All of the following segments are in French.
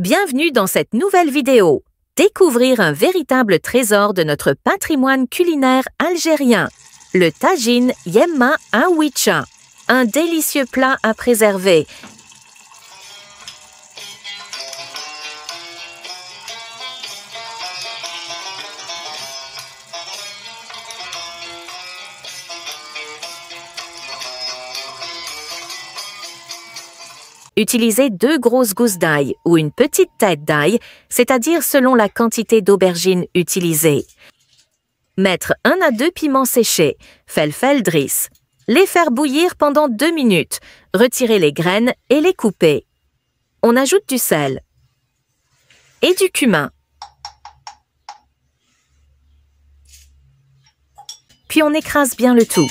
Bienvenue dans cette nouvelle vidéo. Découvrir un véritable trésor de notre patrimoine culinaire algérien, le tagine Yemma Awicha, un délicieux plat à préserver. Utilisez 2 grosses gousses d'ail ou une petite tête d'ail, c'est-à-dire selon la quantité d'aubergines utilisée. Mettre 1 à 2 piments séchés, felfel driss. Les faire bouillir pendant 2 minutes. Retirer les graines et les couper. On ajoute du sel et du cumin. Puis on écrase bien le tout.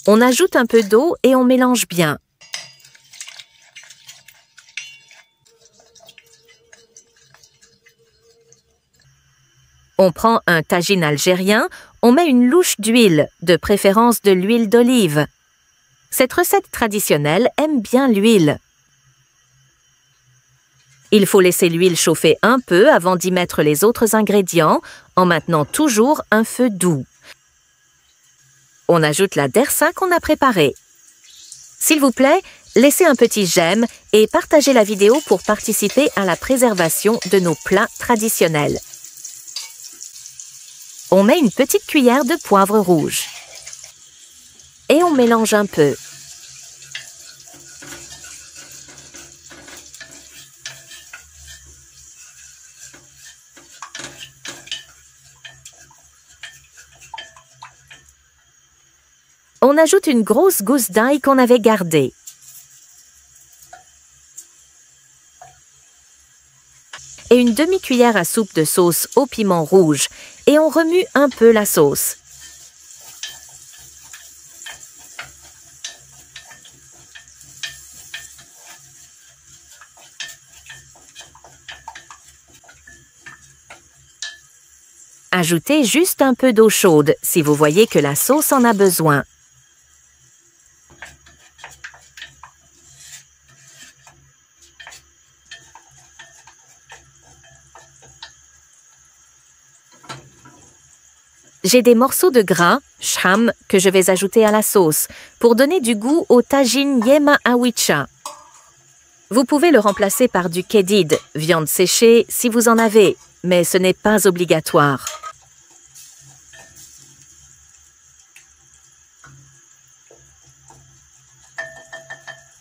On ajoute un peu d'eau et on mélange bien. On prend un tagine algérien, on met une louche d'huile, de préférence de l'huile d'olive. Cette recette traditionnelle aime bien l'huile. Il faut laisser l'huile chauffer un peu avant d'y mettre les autres ingrédients, en maintenant toujours un feu doux. On ajoute la dersa qu'on a préparée. S'il vous plaît, laissez un petit j'aime et partagez la vidéo pour participer à la préservation de nos plats traditionnels. On met une petite cuillère de poivre rouge. Et on mélange un peu. On ajoute une grosse gousse d'ail qu'on avait gardée. Et une demi-cuillère à soupe de sauce au piment rouge. Et on remue un peu la sauce. Ajoutez juste un peu d'eau chaude si vous voyez que la sauce en a besoin. J'ai des morceaux de gras, sham, que je vais ajouter à la sauce pour donner du goût au tagine Yemma Awicha. Vous pouvez le remplacer par du kedid, viande séchée, si vous en avez, mais ce n'est pas obligatoire.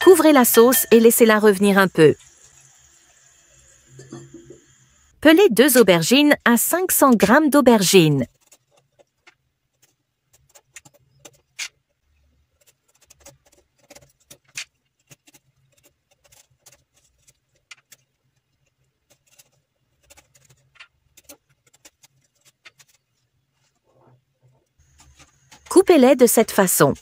Couvrez la sauce et laissez-la revenir un peu. Pelez 2 aubergines à 500 g d'aubergines. Coupez-les de cette façon.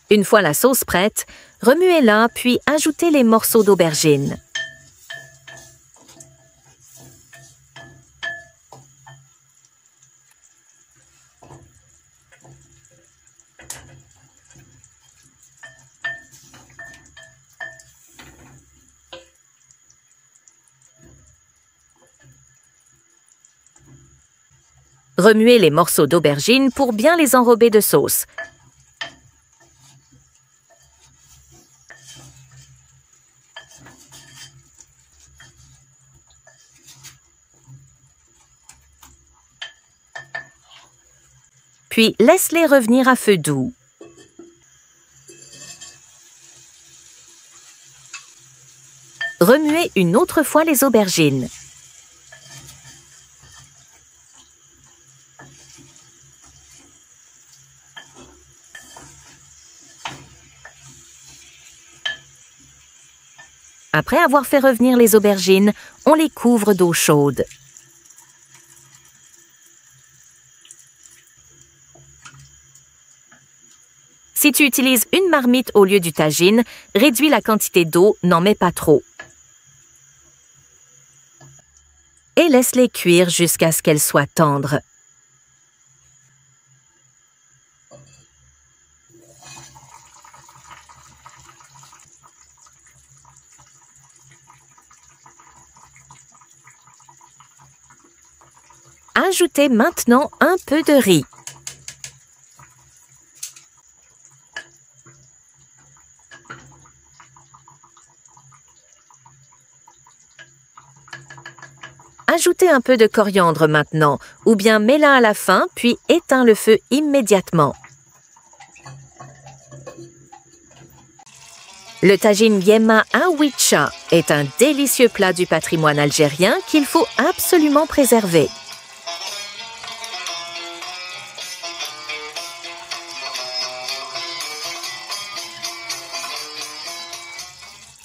Une fois la sauce prête, remuez-la puis ajoutez les morceaux d'aubergine. Remuez les morceaux d'aubergine pour bien les enrober de sauce. Puis laisse-les revenir à feu doux. Remuez une autre fois les aubergines. Après avoir fait revenir les aubergines, on les couvre d'eau chaude. Si tu utilises une marmite au lieu du tagine, réduis la quantité d'eau, n'en mets pas trop. Et laisse-les cuire jusqu'à ce qu'elles soient tendres. Ajoutez maintenant un peu de riz. Ajoutez un peu de coriandre maintenant, ou bien mets-la à la fin, puis éteins le feu immédiatement. Le tagine Yema Awicha est un délicieux plat du patrimoine algérien qu'il faut absolument préserver.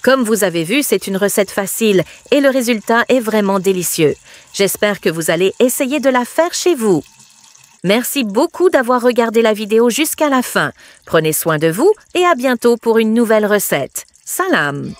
Comme vous avez vu, c'est une recette facile et le résultat est vraiment délicieux. J'espère que vous allez essayer de la faire chez vous. Merci beaucoup d'avoir regardé la vidéo jusqu'à la fin. Prenez soin de vous et à bientôt pour une nouvelle recette. Salam!